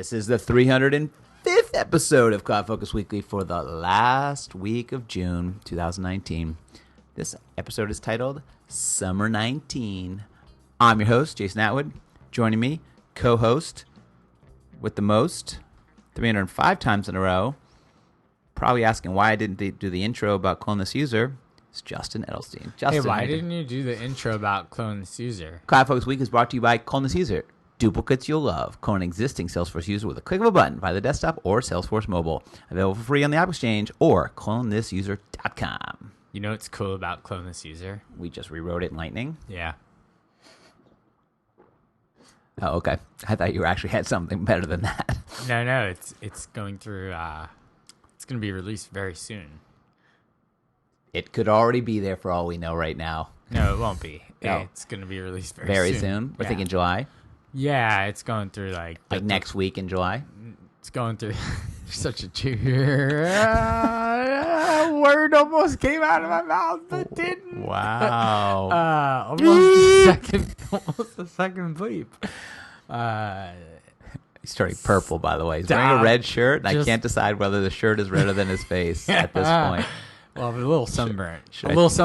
This is the 305th episode of CloudFocus Weekly for the last week of June 2019. This episode is titled Summer 19. I'm your host, Jason Atwood. Joining me, co-host with the most, 305 times in a row. Probably asking why I didn't do the intro about Clone This User. It's Justin Edelstein. Justin, hey, why didn't you do the intro about Clone This User? CloudFocus Week is brought to you by Clone This User. Duplicates you'll love. Clone an existing Salesforce user with a click of a button via the desktop or Salesforce mobile. Available for free on the App Exchange or clonethisuser.com. You know what's cool about Clone This User? We just rewrote it in Lightning. Yeah. Oh, okay. I thought you actually had something better than that. No, it's going through. It's going to be released very soon. It could already be there for all we know right now. No, it won't be. No. It's going to be released Very soon. We're thinking July. Yeah, it's going through like next week in July. It's going through. Such a word almost came out of my mouth, but didn't. Wow. Almost a second bleep. He's turning purple, by the way. He's wearing a red shirt, and I can't decide whether the shirt is redder than his face at this point. Well, I'm a little sunburnt. I was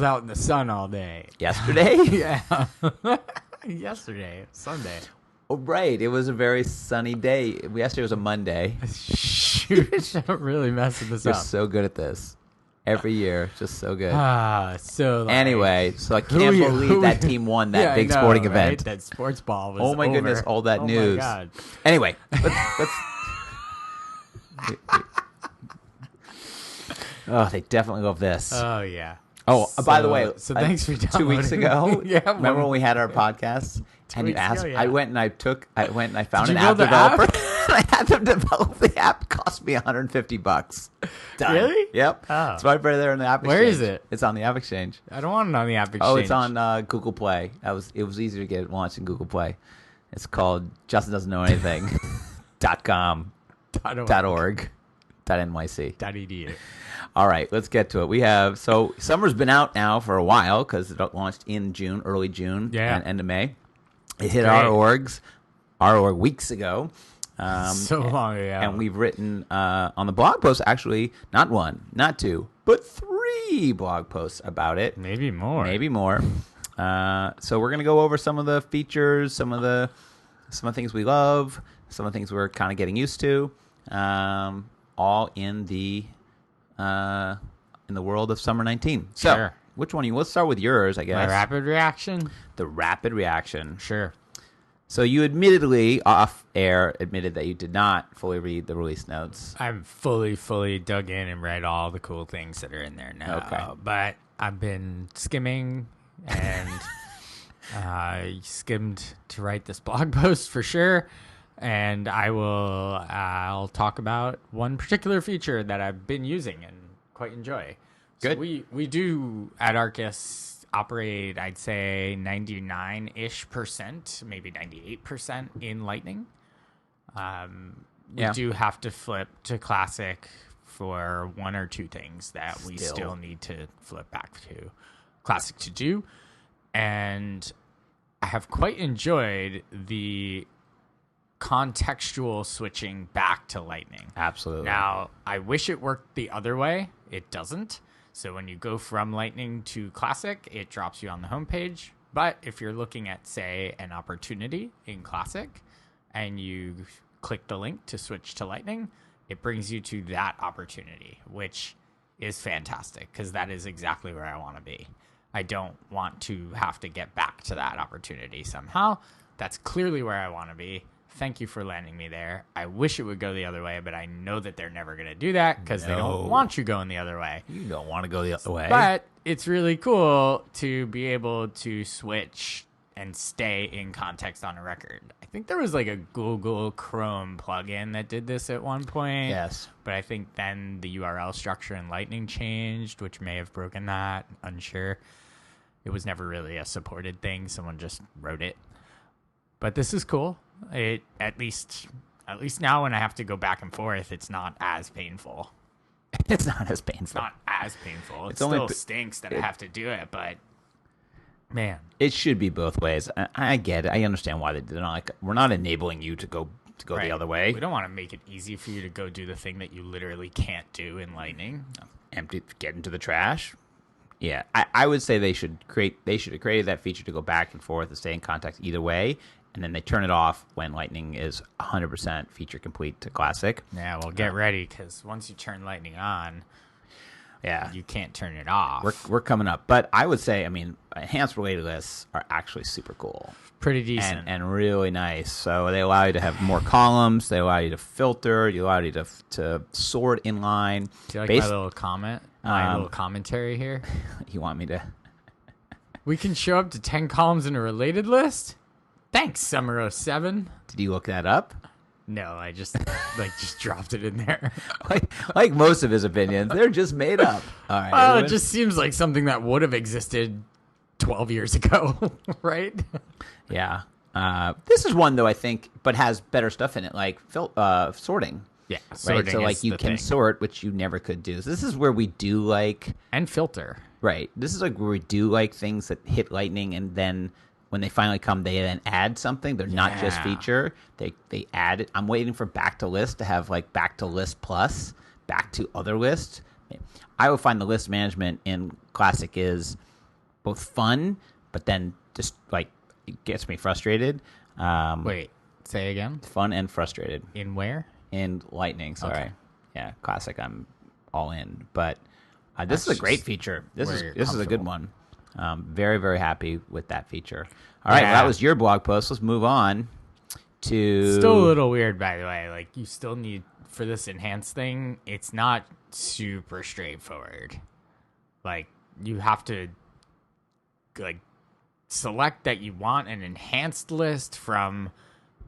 out in the sun all day. Yesterday? Yeah. Yesterday, Sunday. Oh, right. It was a very sunny day. Yesterday was a Monday. Shoot, don't really messing this You're up. so good at this. Every year, just so good. Anyway, so I can't believe that team won that big sporting event. Right? That sports ball was Oh my over. goodness, all that news. My God. Anyway, let's Oh, they definitely love this. Oh yeah. Oh, by the way, so thanks for 2 weeks ago. Yeah, remember when we had our podcast and you asked? Ago, yeah. I went and I found Did an you app build the developer. app? I had them develop the app. It cost me $150. Done. Really? Yep. Oh. It's right there in the App Exchange. Where is it? It's on the App Exchange. I don't want it on the App Exchange. Oh, it's on Google Play. It was easy to get it launched in Google Play. It's called Justin Doesn't Know Anything. .com. .org. .nyc. .edu. All right, let's get to it. Summer's been out now for a while because it launched in June, early June, and end of May. It hit our org weeks ago. So long ago. And we've written on the blog post, actually, not one, not two, but 3 blog posts about it. Maybe more. So we're going to go over some of the features, some of the things we love, some of the things we're kind of getting used to, all in the world of Summer 19. So, sure. Which one? Let's start with yours, I guess. My rapid reaction? The rapid reaction. Sure. So you admittedly, off air, admitted that you did not fully read the release notes. I'm fully dug in and read all the cool things that are in there now. Okay. But I've been skimming and skimmed to write this blog post for sure. And I'll talk about one particular feature that I've been using and quite enjoy. Good. So we do at Arkus operate, I'd say 99-ish%, maybe 98% in Lightning. We do have to flip to Classic for one or two things that we still need to flip back to Classic to do. And I have quite enjoyed the contextual switching back to Lightning. Absolutely. Now, I wish it worked the other way. It doesn't. So when you go from Lightning to Classic, it drops you on the homepage. But if you're looking at, say, an opportunity in Classic and you click the link to switch to Lightning, it brings you to that opportunity, which is fantastic because that is exactly where I want to be. I don't want to have to get back to that opportunity somehow. That's clearly where I want to be. Thank you for landing me there. I wish it would go the other way, but I know that they're never going to do that because they don't want you going the other way. You don't want to go the other way. But it's really cool to be able to switch and stay in context on a record. I think there was like a Google Chrome plugin that did this at one point. Yes. But I think then the URL structure in Lightning changed, which may have broken that. Unsure. It was never really a supported thing. Someone just wrote it. But this is cool. It at least now when I have to go back and forth, it's not as painful. It's not as painful. It's not as painful. It only still stinks that I have to do it, but man, it should be both ways. I get it. I understand why they did it. Like, we're not enabling you to go to go Right. the other way. We don't want to make it easy for you to go do the thing that you literally can't do in Lightning. Get into the trash. Yeah, I would say they should have created that feature to go back and forth and stay in contact either way, and then they turn it off when Lightning is 100% feature complete to Classic. Yeah, well, get ready, because once you turn Lightning on, Yeah, you can't turn it off. we're coming up, but I would say, I mean, enhanced related lists are actually super cool. Pretty decent. And really nice. So they allow you to have more columns. They allow you to filter. You allow you to sort in line. Do you like my little comment? My little commentary here? You want me to? We can show up to 10 columns in a related list? Thanks, Summer 07. Did you look that up? No, I just just dropped it in there. like most of his opinions, they're just made up. All right. Well, it just seems like something that would have existed 12 years ago, right? Yeah. This is one though, I think, but has better stuff in it, like sorting. Yeah, Right. sorting So like is you the can thing. sort, which you never could do. So this is where we do like. And filter. Right. This is like where we do like things that hit Lightning, and then when they finally come, they then add something. They're not just Yeah. feature. They add it. I'm waiting for back to list to have like back to list plus, back to other list. I would find the list management in Classic is both fun, but then just like it gets me frustrated. Wait, say again? Fun and frustrated In where? in Lightning. Sorry. Okay. Yeah, Classic. I'm all in, but this That's is a great just feature. This where is you're a good one. Very, very happy with that feature. All right, well, Yeah. that was your blog post. Let's move on to Still a little weird, by the way. Like, you still need, for this enhanced thing, it's not super straightforward. Like, you have to, like, select that you want an enhanced list from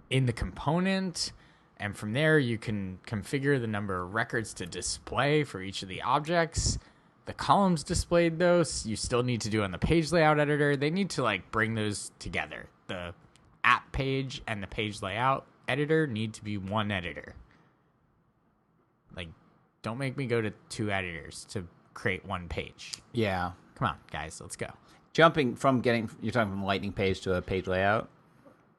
in the component, and from there you can configure the number of records to display for each of the objects. The columns displayed, though, you still need to do on the page layout editor. They need to like bring those together. The app page and the page layout editor need to be one editor. Like, don't make me go to two editors to create one page. yeah. Come on, guys, let's go. Jumping from you're talking from Lightning page to a page layout.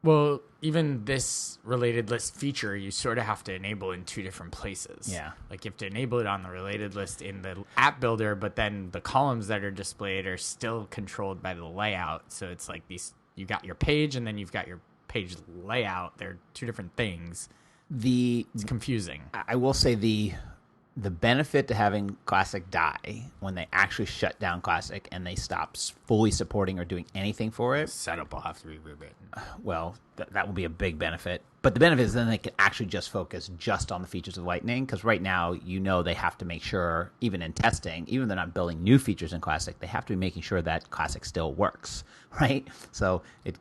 Well, even this related list feature, you sort of have to enable in two different places. Yeah. Like, you have to enable it on the related list in the app builder, but then the columns that are displayed are still controlled by the layout. So it's like you got your page and then you've got your page layout. They're two different things. It's confusing. I will say the benefit to having Classic die when they actually shut down Classic and they stop fully supporting or doing anything for it, Setup will have to be rewritten. well, that will be a big benefit. But the benefit is then they can actually just focus just on the features of Lightning, because right now, they have to make sure, even in testing, even if they're not building new features in Classic, they have to be making sure that Classic still works, right? So it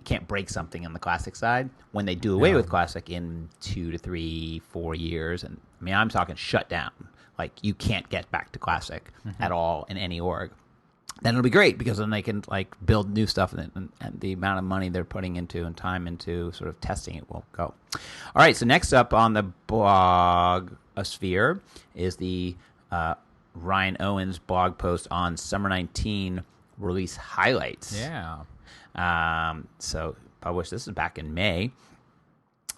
can't break something on the Classic side. When they do away with Classic in 2 to 3, 4 years, and I mean, I'm talking shut down. Like, you can't get back to Classic at all in any org. Then it'll be great, because then they can like build new stuff, and the amount of money they're putting into and time into sort of testing it will go. All right, so next up on the blog sphere is the Ryan Owens blog post on Summer 19 release highlights. Yeah. So published, this is back in May.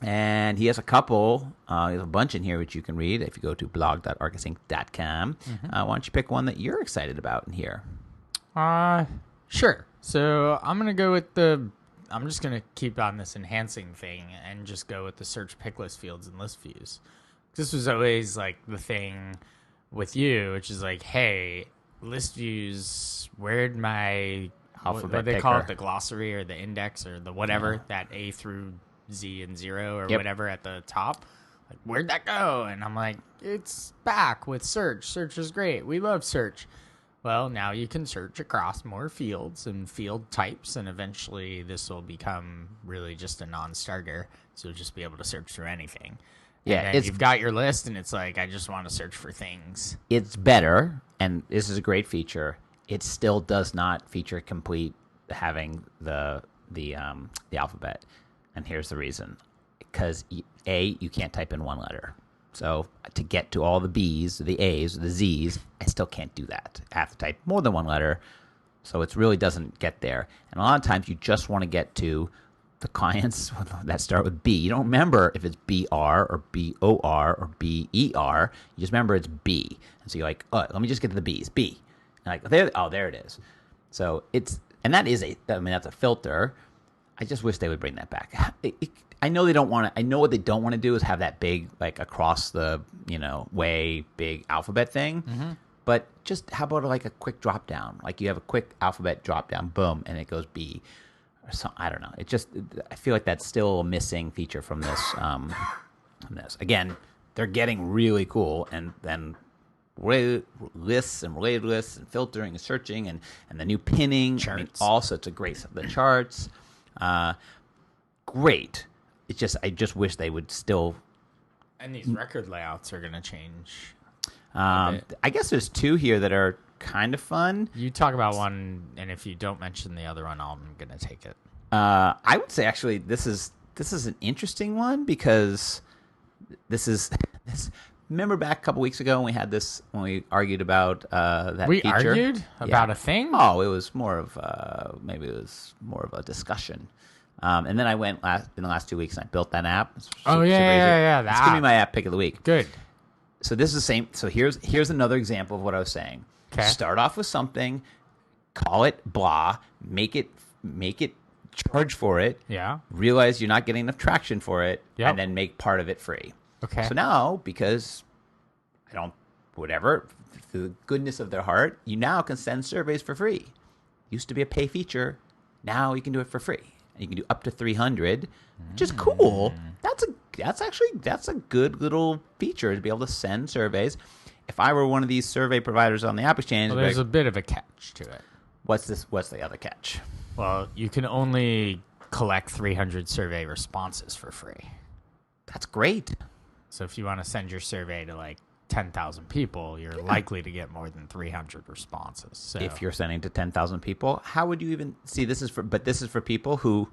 And he has a couple, he has a bunch in here which you can read if you go to blog.arkusinc.com. Why don't you pick one that you're excited about in here? Sure. So I'm going to go with I'm just going to keep on this enhancing thing and just go with the search pick list fields and list views. This was always like the thing with you, which is like, hey, list views, where'd my, what they call it, the glossary or the index or the whatever, that A through Z and 0 or whatever at the top. Like, where'd that go? And I'm like, it's back with search. Search is great. We love search. Well, now you can search across more fields and field types, and eventually this will become really just a non-starter. So you'll just be able to search through anything. Yeah, And you've got your list, and it's like, I just want to search for things. It's better, and this is a great feature. It still does not feature complete having the alphabet, and here's the reason: because you can't type in one letter. So to get to all the B's, the A's, the Z's, I still can't do that. I have to type more than one letter, so it really doesn't get there. And a lot of times you just want to get to the clients that start with B. You don't remember if it's BR or BOR or BER. You just remember it's B. And so you're like, oh, let me just get to the B's. B. And like, there it is. So that's a filter. I just wish they would bring that back. I know they don't want to. I know what they don't want to do is have that big, like across the way big alphabet thing. Mm-hmm. But just how about like a quick drop down? Like you have a quick alphabet drop down, boom, and it goes B. Or something. I don't know. I feel like that's still a missing feature from this. Again, they're getting really cool, and then lists and related lists and filtering and searching and the new pinning. Charts. I mean, all sorts of great stuff. The charts, great. I just wish they would still. And these record layouts are going to change. I guess there's two here that are kind of fun. You talk about one, and if you don't mention the other one, I'm going to take it. I would say actually this is an interesting one because this. Remember back a couple weeks ago when we had this when we argued about that we feature? Argued about a thing? Oh, it was more of maybe it was more of a discussion. And then I went in the last 2 weeks and I built that app. It's going to be my app pick of the week. Good. So this is the same. So here's another example of what I was saying. Okay. Start off with something, call it blah, make it charge for it. Yeah. Realize you're not getting enough traction for it, Yep. and then make part of it free. Okay. So now, because through the goodness of their heart, you now can send surveys for free. Used to be a pay feature. Now you can do it for free. And you can do up to 300, which is cool. That's a good little feature to be able to send surveys. If I were one of these survey providers on the App Exchange, well, there's a bit of a catch to it. What's the other catch? Well, you can only collect 300 survey responses for free. That's great. So if you want to send your survey to like 10,000 people, you're likely to get more than 300 responses. So if you're sending to 10,000 people, how would you even see this is for people who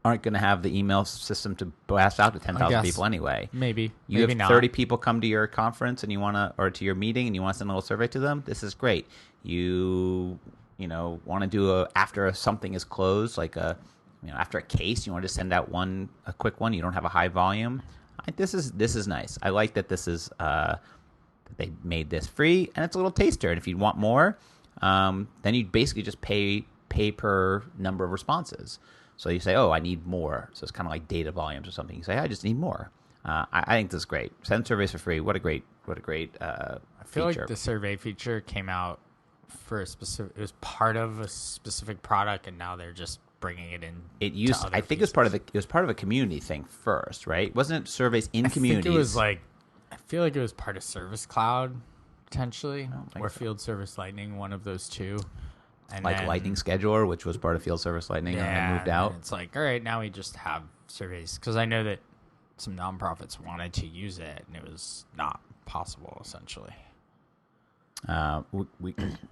aren't going to have the email system to blast out to 10,000 people anyway. Maybe you have not. 30 people come to your conference and or to your meeting and you want to send a little survey to them. This is great. You want to do after something is closed, like after a case, you want to just send out a quick one. You don't have a high volume. This is nice. I like that this is they made this free and it's a little taster. And if you want more, then you basically just pay per number of responses. So you say, oh, I need more. So it's kind of like data volumes or something. You say, I just need more. I think this is great. Send surveys for free. What a great I feel feature. like the survey feature came out for a specific. It was part of a specific product, and now they're just bringing it in. I think it was part of a community thing first, right? Wasn't it surveys in communities? I think it was I feel like it was part of Service Cloud potentially, or Field Service Lightning, one of those two. And like then, Lightning Scheduler, which was part of Field Service Lightning, and then moved out. It's like, all right, now we just have surveys, because I know that some nonprofits wanted to use it, and it was not possible, essentially.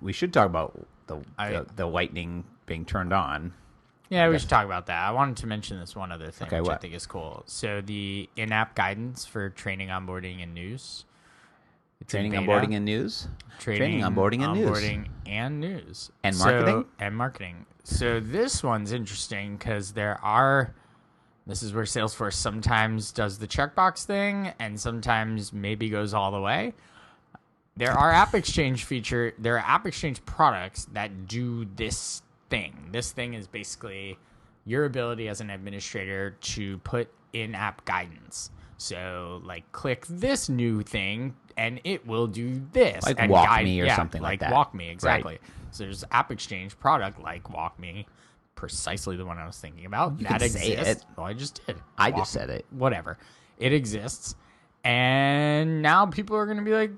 We should talk about the Lightning being turned on. Yeah, we should talk about that. I wanted to mention this one other thing, which what? I think is cool. So the in-app guidance for training, onboarding, and news. Training, onboarding, and news. Training, onboarding, and news. Onboarding and news. And marketing. And marketing. So this one's interesting because this is where Salesforce sometimes does the checkbox thing and sometimes maybe goes all the way. There are App Exchange products that do this thing. This thing is basically your ability as an administrator to put in-app guidance. So, click this new thing, and it will do this. Like and WalkMe or something like that. WalkMe, exactly. Right. So there's App Exchange product like WalkMe, precisely the one I was thinking about. You can say it. Well, I just did. I just said it. Whatever. It exists. And now people are going to be like,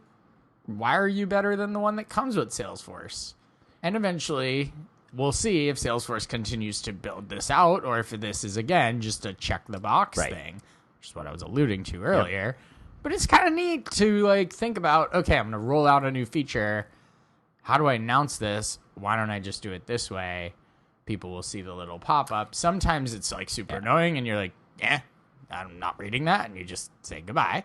why are you better than the one that comes with Salesforce? And eventually, we'll see if Salesforce continues to build this out or if this is, again, just a check-the-box thing, which is what I was alluding to earlier. Yep. But it's kind of neat to, think about, okay, I'm going to roll out a new feature. How do I announce this? Why don't I just do it this way? People will see the little pop-up. Sometimes it's, super annoying, and you're like, I'm not reading that, and you just say goodbye.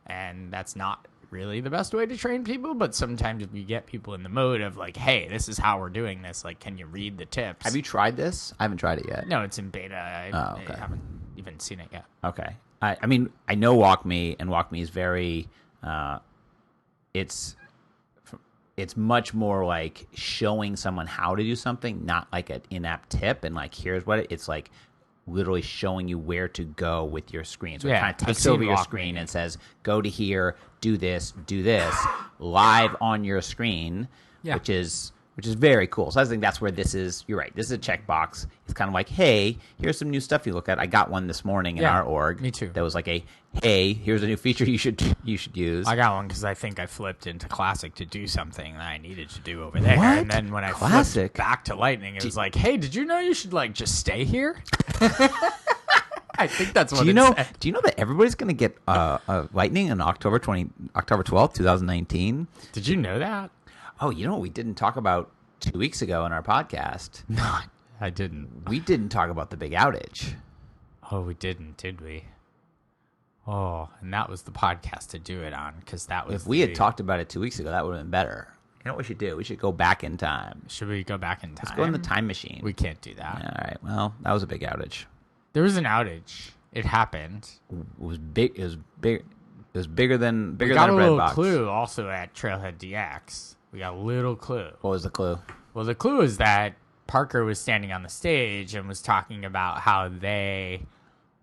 And that's not really the best way to train people, but sometimes if you get people in the mode of like, hey, this is how we're doing this, like, can you read the tips? Have you tried this? I haven't tried it yet. No, it's in beta. I Okay. haven't even seen it yet. Okay. I mean, I know WalkMe, and WalkMe is very, it's much more like showing someone how to do something, not like an in-app tip and like, here's what it's like literally showing you where to go with your screen. So it kind of takes over your screen and says, go to here, do this, live on your screen, which is very cool. So I think that's where this is. You're right. This is a checkbox. It's kind of like, hey, here's some new stuff you look at. I got one this morning in our org. Me too. That was like hey, here's a new feature you should use. I got one because I think I flipped into Classic to do something that I needed to do over there. What? And then when I Classic? flipped back to Lightning, it was like, hey, did you know you should like just stay here? I think that's what do you it know? said. Do you know that everybody's going to get Lightning on October 12th, 2019? Did you know that? Oh, you know what we didn't talk about 2 weeks ago in our podcast? No, I didn't. We didn't talk about the big outage. Oh, we didn't, did we? Oh, and that was the podcast to do it on, because that was. If we had talked about it 2 weeks ago, that would have been better. You know what we should do? We should go back in time. Should we go back in time? Let's go in the time machine. We can't do that. All right. Well, that was a big outage. There was an outage. It happened. It was big. It was big. It was bigger than We a got a bread little box. clue also at Trailhead DX. We got a little clue. What was the clue? Well, the clue is that Parker was standing on the stage and was talking about how they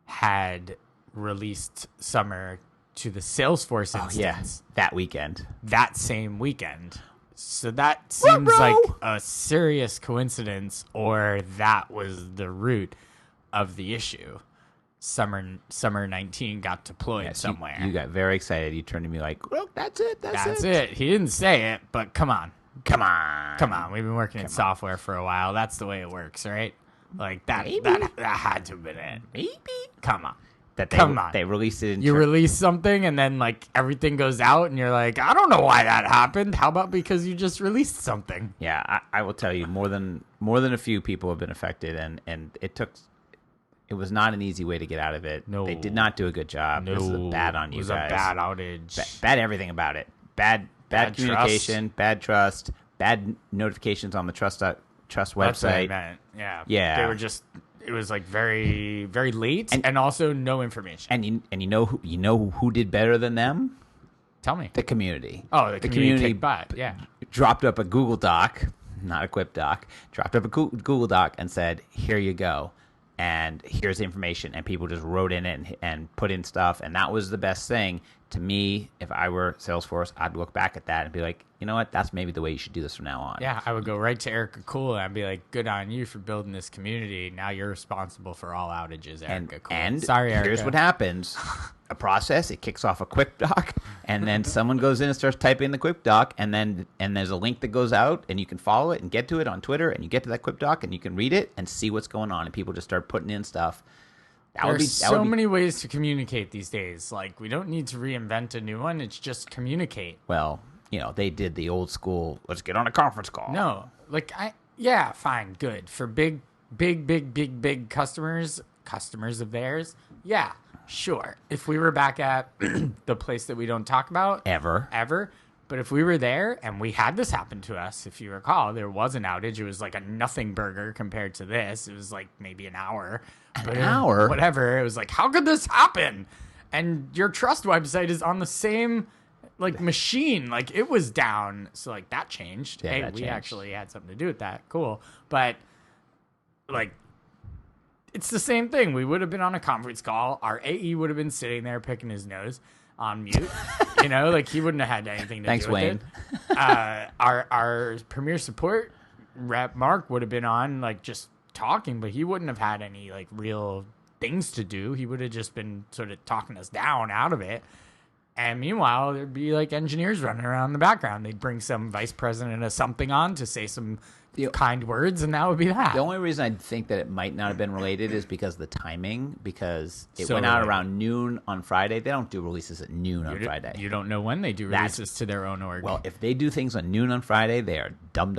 had released Summer to the Salesforce instance that weekend. that same weekend. So that seems like a serious coincidence, or that was the root of the issue. Summer 19 got deployed somewhere. You got very excited. You turned to me like, well, that's it. That's it. He didn't say it, but come on. Come on. We've been working in software for a while. That's the way it works, right? Like that had to have been it. Maybe. Come on. Come on. They released it in You release something and then like everything goes out and you're like, I don't know why that happened. How about because you just released something? Yeah, I will tell you, more than a few people have been affected, and it was not an easy way to get out of it. No. They did not do a good job. No. This is bad on you guys. It was a bad outage. Bad everything about it. Bad communication, bad trust, bad notifications on the Trust That's website. what I meant. Yeah. Yeah. They were just, it was like very, very late and also no information. And you know who did better than them? Tell me. The community. Oh, the community kicked butt. Yeah. Dropped up a Google Doc, not a Quip Doc, dropped up a Google Doc and said, here you go. And here's the information. And people just wrote in it and put in stuff. And that was the best thing. To me, if I were Salesforce, I'd look back at that and be like, you know what? That's maybe the way you should do this from now on. Yeah, I would go right to Erica Cool and I'd be like, good on you for building this community. Now you're responsible for all outages, Erica Cool. And sorry, Erica. Here's what happens. A process, it kicks off a Quip Doc, and then someone goes in and starts typing the Quip Doc, and there's a link that goes out, and you can follow it and get to it on Twitter, and you get to that Quip Doc, and you can read it and see what's going on, and people just start putting in stuff. There's so many ways to communicate these days. Like, we don't need to reinvent a new one. It's just communicate. Well, they did the old school, let's get on a conference call. No, like, fine, good. For big customers of theirs, yeah, sure. If we were back at the place that we don't talk about ever, but if we were there and we had this happen to us, if you recall, there was an outage. It was like a nothing burger compared to this. It was like maybe an hour. An hour? Whatever. It was like, how could this happen? And your trust website is on the same like machine. Like, it was down. So like that changed. Yeah, hey, that we changed. actually had something to do with that. Cool. But like, it's the same thing. We would have been on a conference call. Our AE would have been sitting there picking his nose on mute. Like, he wouldn't have had anything to Thanks, do with Wayne. it. Our premier support rep, Mark, would have been on, like, just talking, but he wouldn't have had any, like, real things to do. He would have just been sort of talking us down out of it. And meanwhile, there'd be, like, engineers running around in the background. They'd bring some vice president of something on to say some kind words, and that would be that. The only reason I think that it might not have been related is because of the timing, because it So went out related. around noon on Friday. They don't do releases at noon on Friday. You don't know when they do releases to their own org. Well, if they do things on noon on Friday, they are dumb.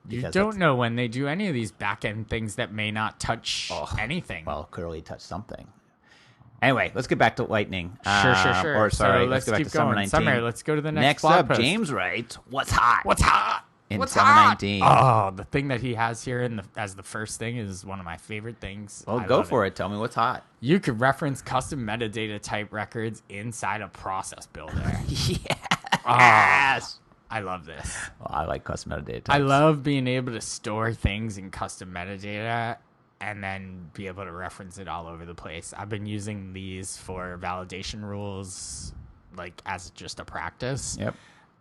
You don't know when they do any of these back-end things that may not touch anything. Well, clearly touch something. Anyway, let's get back to Lightning. Sure. Or sorry, So let's go back keep to Summer going. 19. Summer, let's go to the next Next blog up, post. James writes, "What's hot? What's hot? In What's Summer hot? 19. Oh, the thing that he has here as the first thing is one of my favorite things. Well, I go love for it. Tell me what's hot. You could reference custom metadata type records inside a process builder. Yes. I love this. Well, I like custom metadata types. I love being able to store things in custom metadata and then be able to reference it all over the place. I've been using these for validation rules, like as just a practice. Yep.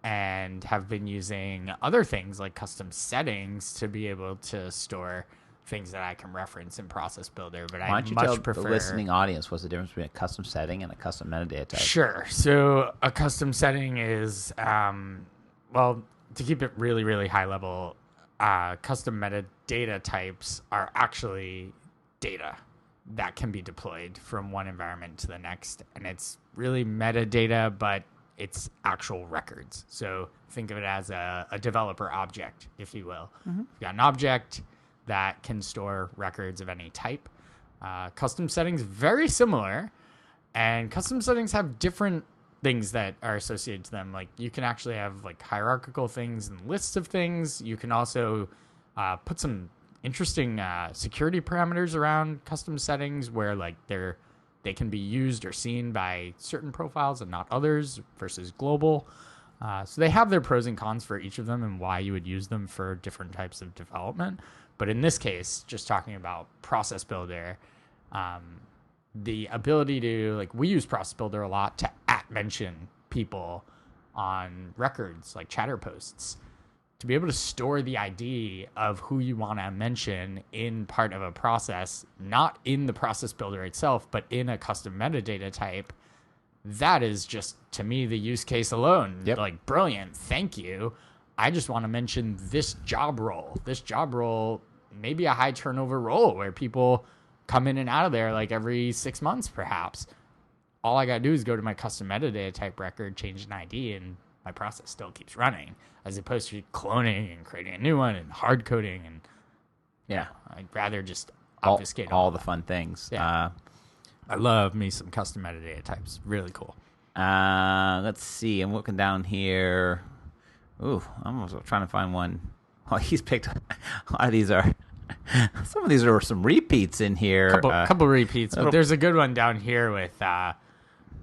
And have been using other things like custom settings to be able to store things that I can reference in Process Builder. But Why I don't you much tell prefer the listening audience what's the difference between a custom setting and a custom metadata type? Sure. So a custom setting is, well, to keep it really, really high level, custom metadata types are actually data that can be deployed from one environment to the next. And it's really metadata, but it's actual records. So think of it as a developer object, if you will. Mm-hmm. You've got an object that can store records of any type. Custom settings, very similar. And custom settings have different things that are associated to them. Like you can actually have like hierarchical things and lists of things. You can also put some interesting security parameters around custom settings where like they can be used or seen by certain profiles and not others versus global. So they have their pros and cons for each of them and why you would use them for different types of development. But in this case, just talking about Process Builder, the ability to, like, we use Process Builder a lot to mention people on records, like chatter posts, to be able to store the ID of who you want to mention in part of a process, not in the Process Builder itself, but in a custom metadata type. That is just, to me, the use case alone. Yep. Like, brilliant. Thank you. I just want to mention this job role. This job role may be a high turnover role where people come in and out of there like every 6 months, perhaps. All I got to do is go to my custom metadata type record, change an ID, and my process still keeps running, as opposed to cloning and creating a new one and hard coding. And Yeah. I'd rather just obfuscate all that. the fun things. Yeah. I love me some custom metadata types. Really cool. Let's see. I'm looking down here. Ooh, I'm also trying to find one. Oh, he's picked. A lot of these are. Some of these are some repeats in here. Couple repeats, but there's a good one down here with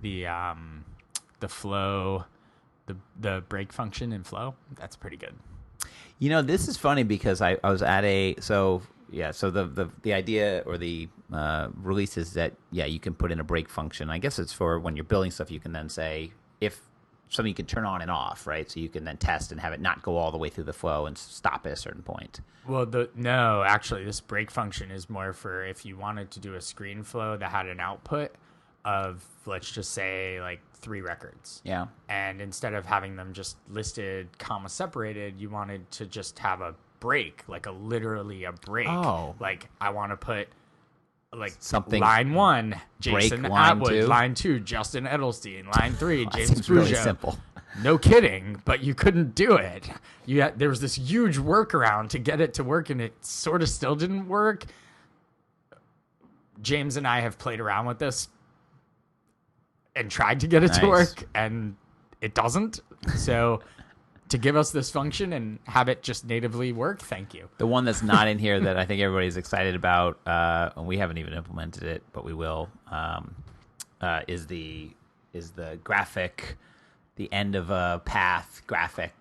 the flow, the break function in flow. That's pretty good. You know, this is funny because I was at so the idea or the release is that, you can put in a break function. I guess it's for when you're building stuff, you can then say if something you can turn on and off, right? So you can then test and have it not go all the way through the flow and stop at a certain point. Well, no, actually, this break function is more for if you wanted to do a screen flow that had an output of, let's just say, like 3 records. Yeah. And instead of having them just listed, comma separated, you wanted to just have a break, like literally a break. Oh. Like I want to put like something line 1, Jason line Atwood, 2. line 2, Justin Edelstein, line 3, That James seems really Peugeot. simple. No kidding, but you couldn't do it. There was this huge workaround to get it to work, and it sort of still didn't work. James and I have played around with this and tried to get it to work, and it doesn't. So to give us this function and have it just natively work, thank you. The one that's not in here that I think everybody's excited about, and we haven't even implemented it, but we will, is the graphic, the end of a path graphic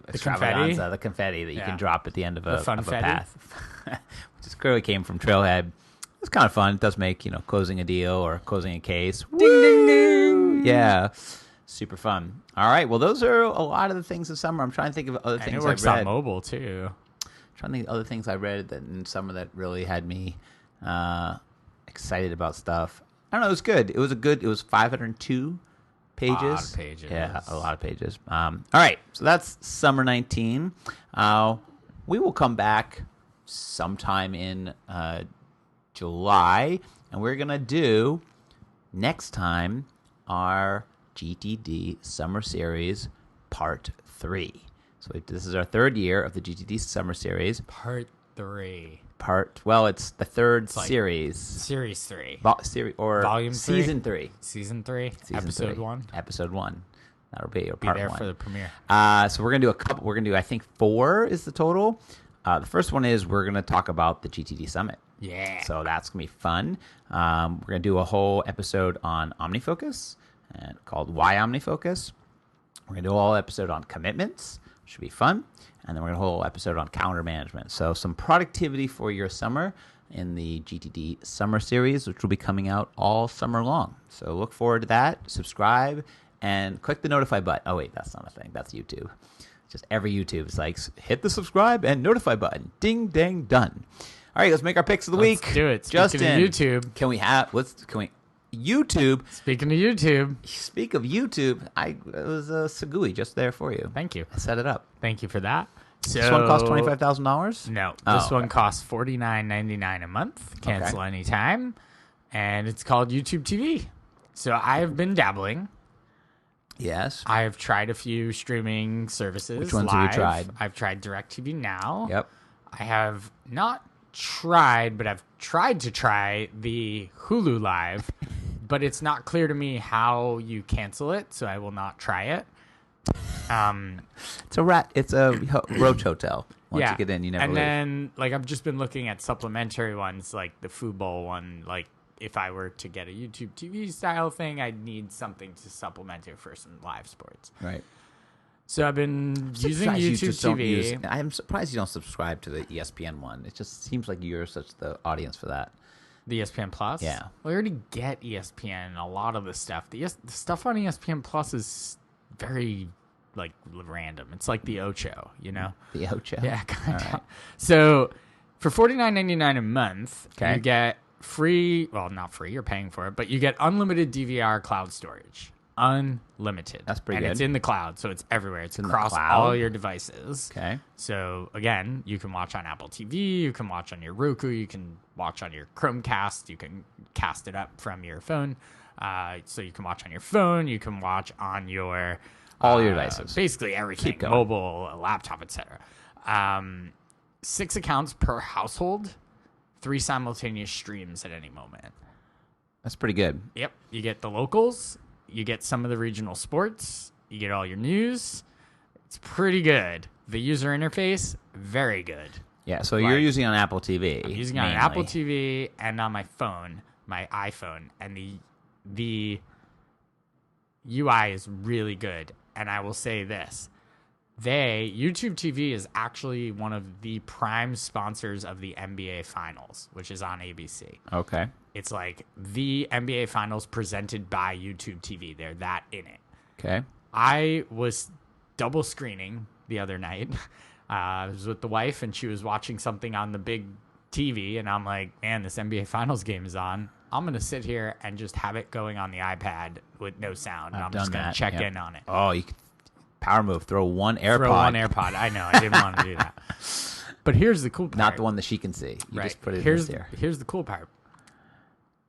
extravaganza, the confetti that you can drop at the end of a path, which just clearly came from Trailhead. It's kind of fun. It does make, closing a deal or closing a case. Ding, ding, ding. Yeah. Super fun. All right. Well, those are a lot of the things this summer. I'm trying to think of other things and it works I read. on mobile, too. Trying to think of other things I read that in summer that really had me excited about stuff. I don't know. It was good. It was 502 pages. A lot of pages. Yeah, a lot of pages. All right. So that's summer 19. We will come back sometime in July, and we're going to do next time our GTD Summer Series Part 3. So this is our 3rd year of the GTD Summer Series. Part 3. Well, it's the third like series. Series 3. Volume 3? Season 3. Season 3. Season Episode 3. 1. Episode 1. That'll be Be part there 1. for the premiere. So we're going to do a couple. We're going to do, I think, 4 is the total. The first one is we're going to talk about the GTD Summit. Yeah. So that's going to be fun. We're going to do a whole episode on OmniFocus and called Why OmniFocus. We're going to do a whole episode on commitments, which should be fun. And then we're going to do a whole episode on calendar management. So some productivity for your summer in the GTD Summer Series, which will be coming out all summer long. So look forward to that. Subscribe and click the notify button. Oh, wait, that's not a thing. That's YouTube. Just every YouTube is like, hit the subscribe and notify button. Ding, dang, done. All right, let's make our picks of the week. Let's do it. Justin, Speaking of YouTube. YouTube. Speaking of YouTube. Speak of YouTube, it was a Segui just there for you. Thank you. I set it up. Thank you for that. So, This one cost $25,000? No. This one costs $49.99 a month. Cancel anytime. And it's called YouTube TV. So I have been dabbling. Yes. I have tried a few streaming services. Which ones have you tried? I've tried DirecTV Now. Yep. I have not tried, but I've tried to try the Hulu Live, but it's not clear to me how you cancel it, so I will not try it. It's a roach hotel. Once you get in, you never leave. And then, I've just been looking at supplementary ones, like the Football one. If I were to get a YouTube TV style thing, I'd need something to supplement it for some live sports. Right. So I've been using YouTube TV. I'm surprised you don't subscribe to the ESPN one. It just seems like you're such the audience for that. The ESPN Plus? Yeah. Well, I already get ESPN and a lot of the stuff. The stuff on ESPN Plus is very, random. It's like the Ocho, you know? The Ocho? Yeah, kind of. Right. So for $49.99 a month, you get free, well, not free, you're paying for it, but you get unlimited DVR cloud storage. Unlimited. That's pretty good. good. And it's in the cloud, so it's everywhere. It's in the across cloud? all your devices. Okay. So, again, you can watch on Apple TV, you can watch on your Roku, you can watch on your Chromecast, you can cast it up from your phone. So you can watch on your phone, you can watch on your... all your devices. Basically everything. Mobile, laptop, etc. 6 accounts per household, 3 simultaneous streams at any moment. That's pretty good. Yep. You get the locals, you get some of the regional sports, you get all your news. It's pretty good. The user interface, very good. Yeah, so you're using it on Apple TV. I'm using it on Apple TV and on my phone, my iPhone, and the UI is really good. And I will say this. YouTube TV is actually one of the prime sponsors of the NBA Finals, which is on ABC. Okay. It's like the NBA Finals presented by YouTube TV. They're that in it. Okay. I was double screening the other night. I was with the wife, and she was watching something on the big TV, and I'm like, man, this NBA Finals game is on. I'm going to sit here and just have it going on the iPad with no sound, and I'm just going to check in on it. Oh, you could power move. Throw one AirPod. Throw one AirPod. I know. I didn't want to do that. But here's the cool part. Not the one that she can see. You just put it in this ear. Here's the cool part.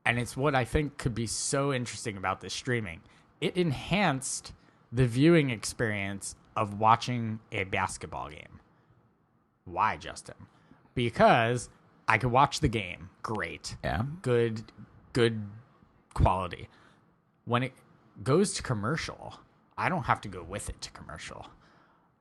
And it's what I think could be so interesting about this streaming. It enhanced the viewing experience of watching a basketball game. Why, Justin? Because I could watch the game. Great. Yeah. Good quality. When it goes to commercial, I don't have to go with it to commercial.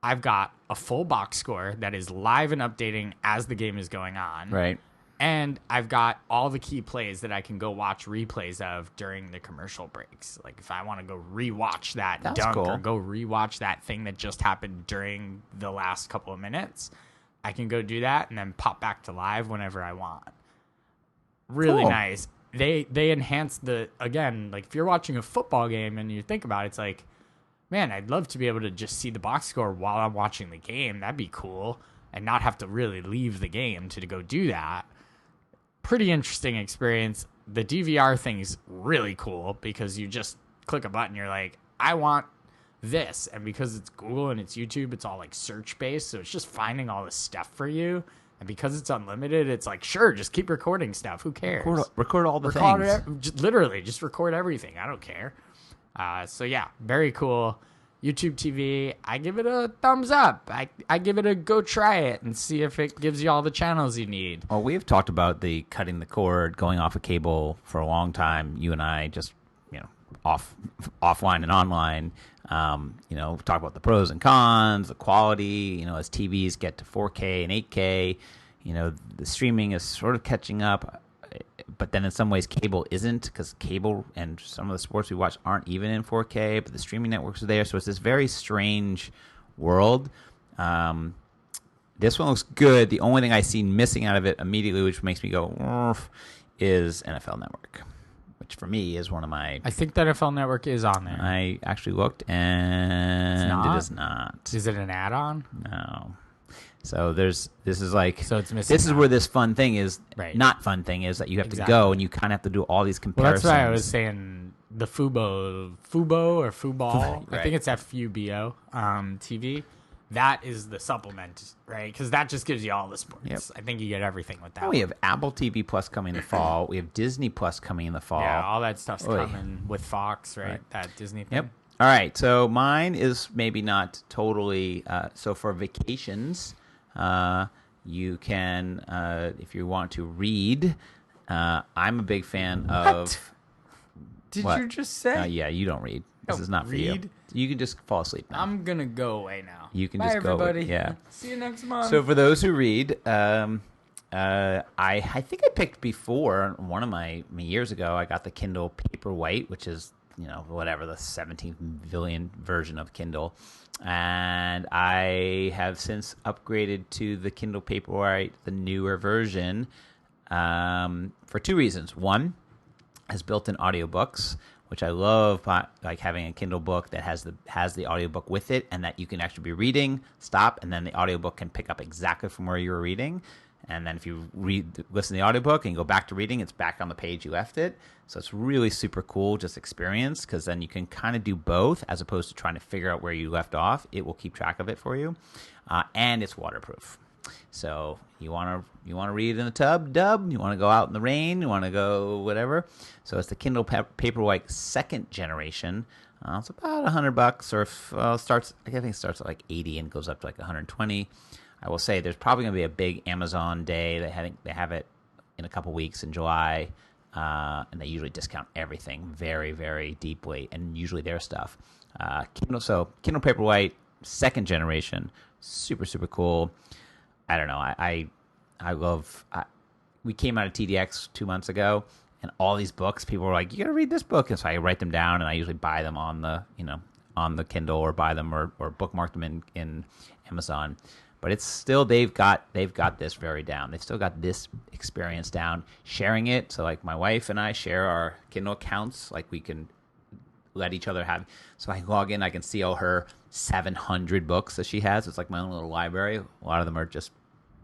I've got a full box score that is live and updating as the game is going on. Right. And I've got all the key plays that I can go watch replays of during the commercial breaks. Like if I want to go rewatch that dunk or go rewatch that thing that just happened during the last couple of minutes, I can go do that and then pop back to live whenever I want. Really nice. They enhance again, like if you're watching a football game and you think about it, it's like, man, I'd love to be able to just see the box score while I'm watching the game. That'd be cool. And not have to really leave the game to go do that. Pretty interesting experience. The DVR thing's really cool because you just click a button. You're like, I want this. And because it's Google and it's YouTube, it's all like search based. So it's just finding all this stuff for you. And because it's unlimited, it's like, sure, just keep recording stuff. Who cares? Record all the things. Literally, just record everything. I don't care. So yeah, very cool. YouTube TV, I give it a thumbs up. I give it a go try it and see if it gives you all the channels you need. Well, we've talked about the cutting the cord, going off a cable for a long time. You and I just, offline and online. Talk about the pros and cons, the quality. As TVs get to 4K and 8K, the streaming is sort of catching up. But then in some ways cable isn't, because cable and some of the sports we watch aren't even in 4K, but the streaming networks are there. So it's this very strange world. This one looks good. The only thing I see missing out of it immediately, which makes me go, "Oof," is NFL Network, which for me is one of my... I think that NFL Network is on there. I actually looked, and it is not. Is it an add-on? No. So this is like, so it's missing. This is where this fun thing is, right. Not fun thing is that you have to go and you kind of have to do all these comparisons. Well, that's why I was saying the Fubo or Fuball. Right. I think it's FUBO TV. That is the supplement, right? Because that just gives you all the sports. Yep. I think you get everything with that. We have Apple TV Plus coming in the fall. We have Disney Plus coming in the fall. Yeah, all that stuff's coming with Fox, right? That Disney thing. Yep. All right. So mine is maybe not totally. So for vacations, you can, if you want to read. I'm a big fan of. Did you just say? Yeah, you don't read. This is not for you. You can just fall asleep now. I'm gonna go away now. You can Bye, just everybody. go. Yeah. See you next month. So for those who read, I think I picked before one of my years ago. I got the Kindle Paperwhite, which is whatever the 17th billion version of Kindle, and I have since upgraded to the Kindle Paperwhite, the newer version, for two reasons. One, has built-in audiobooks, which I love, like having a Kindle book that has the audiobook with it, and that you can actually be reading, stop, and then the audiobook can pick up exactly from where you were reading. And then if you listen to the audiobook and go back to reading, it's back on the page you left it. So it's really super cool, just experience, because then you can kind of do both as opposed to trying to figure out where you left off. It will keep track of it for you, and it's waterproof. So you want to read in the tub, you want to go out in the rain, you want to go whatever. So it's the Kindle Paperwhite second generation. It's about $100, or I think it starts at like 80 and goes up to like 120. I will say there's probably going to be a big Amazon day. They have it in a couple weeks in July, and they usually discount everything very, very deeply, and usually their stuff. Kindle Paperwhite second generation, super, super cool. I don't know. I love. We came out of TDX 2 months ago, and all these books, people were like, "You got to read this book," and so I write them down, and I usually buy them on the Kindle, or buy them or bookmark them in Amazon. But it's still they've got this very down. They've still got this experience down. Sharing it, so like my wife and I share our Kindle accounts. Like we can let each other have. So I log in, I can see all her 700 books that she has. It's like my own little library. A lot of them are just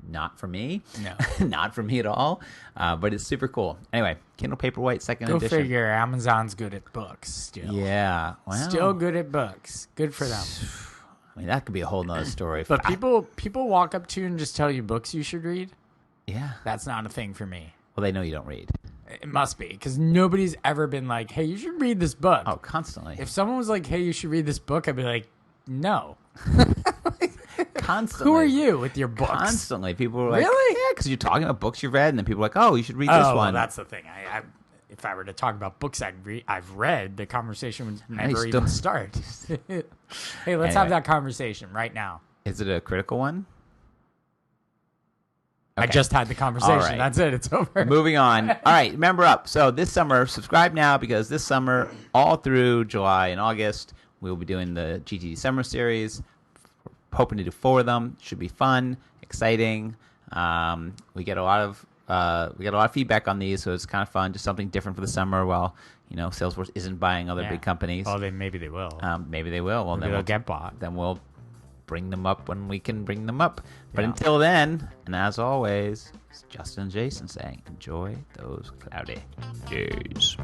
not for me. No, not for me at all. But it's super cool. Anyway, Kindle Paperwhite second edition. Go figure. Amazon's good at books still. Yeah, well, still good at books. Good for them. I mean, that could be a whole nother story. But people walk up to you and just tell you books you should read. Yeah, that's not a thing for me. Well, they know you don't read. It must be, because nobody's ever been like, "Hey, you should read this book." Oh, constantly. If someone was like, "Hey, you should read this book," I'd be like, "No." Constantly. Who are you with your books? Constantly. People are like, really? Yeah, because you're talking about books you've read, and then people are like, "Oh, you should read this one." Well, that's the thing. If I were to talk about books I've read, the conversation would never even start. Hey, let's have that conversation right now. Is it a critical one? Okay. I just had the conversation. Right. That's it. It's over. Moving on. All right. Remember up. So this summer, subscribe now, because this summer, all through July and August, we will be doing the GTD Summer Series. We're hoping to do 4 of them. Should be fun, exciting. We get a lot of feedback on these, so it's kind of fun. Just something different for the summer. While Salesforce isn't buying other big companies. Well, maybe they will. Maybe they will. Well, maybe they'll get bought. Then we'll bring them up when we can bring them up. But Yeah. Until then, and as always, it's Justin and Jason saying, enjoy those cloudy days.